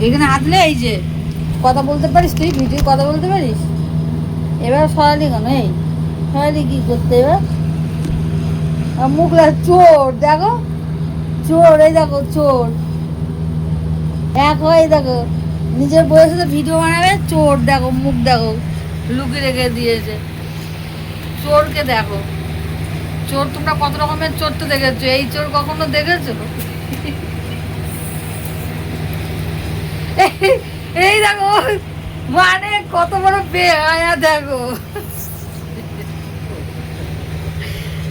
এখানে হাতলে এই যে কথা বলতে পারিস, তুই ভিডিও কথা বলতে পারিস। এবার সরালি কেন? এই সরালি কি করতে এবার? মুখ চোর দেখো, চোর, এই দেখো চোর এক হয়, দেখো নিজের বয়সে তো ভিডিও বানাবে, চোর দেখো, মুখ দেখো লুকিয়ে রেখে দিয়েছে। চোরকে দেখো, চোর তোমরা কত রকমের চোর তো দেখেছো, এই চোর কখনো দেখেছো? এই দেখো মানে কত বড় বেহায়া দেখো,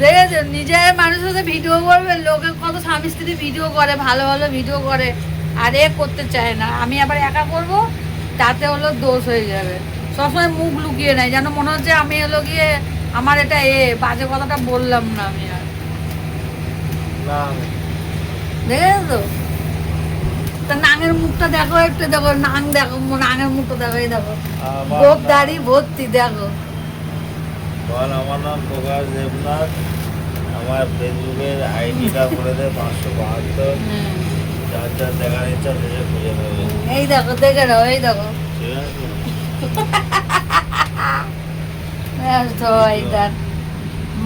দেখেছো? নিজের মানুষের সাথে ভিডিও করবে, লোকে কত স্বামী স্ত্রী ভিডিও করে, ভালো ভালো ভিডিও করে, আর এ করতে চায় না। আমি আবার একা করব, তাতে হলো দোষ হয়ে যাবে। সবসময় মুখ লুকিয়ে নেয়, যেন মনে হচ্ছে আমি হলো গিয়ে আমার এটা বাজে কথাটা বললাম না আমি আর। দেখেছো? তা নাঙের মুখটা দেখো, একটু দেখো, নাং দেখো, নাঙের মুখটা দেখো, এই দেখো গোপ দাড়ি ভর্তি দেখো। বল, আমার নাম প্রকাশ দেবনাথ, আমার ফেসবুকের আইডিটা করে দে 572, যার যার দেখার ইচ্ছা সে খুঁজে নেবে। এই দেখো, দেখে নাও, এই দেখো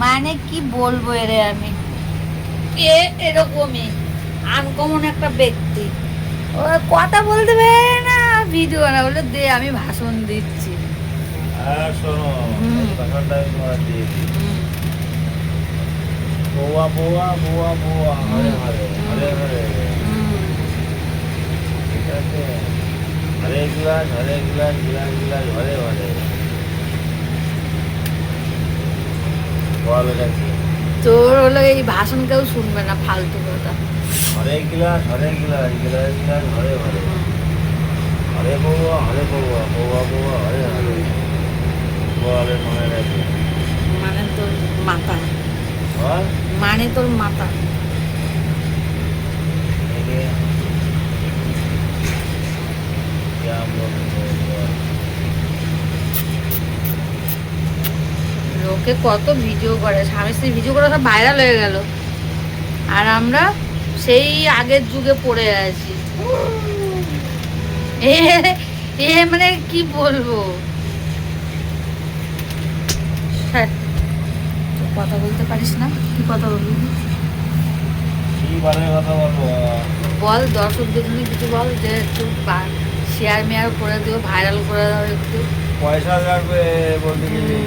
মানে কি বলবো এরে আমি, এরকমই আনকমন একটা ব্যক্তি, ও কথা বলতে পারে না, ভিডিও না বলে দে আমি ভাষণ দিচ্ছি। আর শোনো, ভাষণটা আমি তোমার দিয়েছি। বৌয়া বৌয়া বৌয়া বৌয়া, হরে হরে হরে হরে, ঠিক আছে? হরে গ্লাস হরে glass, glass glass Hare Hare. বল এটা কি? তোর হলো এই ভাষণ কেউ শুনবে না, ফালতু কথা। হরে গ্লাস হরে glass, glass glass Hare Hare, হরে বৌয়া হরে বৌয়া, বৌয়া বৌয়া হরে হরে। বলে মনে রাখি, মানে তোর মাথা, বল মানে তোর মাথা। লোকে কত ভিডিও করে, স্বামী স্ত্রী ভিডিও করে সব ভাইরাল হয়ে গেল, আর আমরা সেই আগের যুগে পড়ে আছি। এ মানে কি বলবো, কথা বলতে পারিস না, কি কথা বলবি? কি বারে কথা বলবো? বল দর্শকদের জন্য কিছু বল, যে একটু শেয়ার মেয়ার করে দিও, ভাইরাল করে দাও একটু। পয়সা লাগবে বলতে গেলে,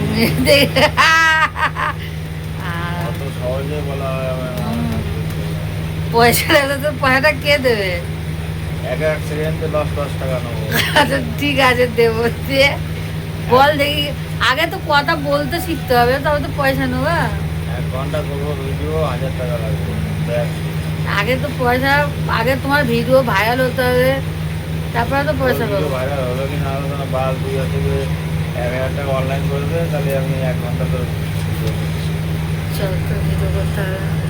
অত সহজে বলা হয় পয়সা লাগলে তো পয়সাটা কে দেবে? এক এক সেকেন্ডে 10 টাকা নেবো। আচ্ছা ঠিক আছে, দেবো। দিয়ে বল দেখি, আগে তো কথা বলতে শিখতে হবে, তবে তো পয়সা নেবো। 1 ঘন্টা করবো ভিডিও, 1000 টাকা লাগবে। দেখ, আগে তো পয়সা, আগে তোমার ভিডিও ভাইরাল হতে হবে, তারপরে তো পয়সা পাবো। ভাইরাল হলো কি না হলো না, বাল তুই হচ্ছে 1000 টাকা অনলাইন করে দে, তাহলে আমি 1 ঘন্টা তোর চল তো ভিডিও করতে হবে।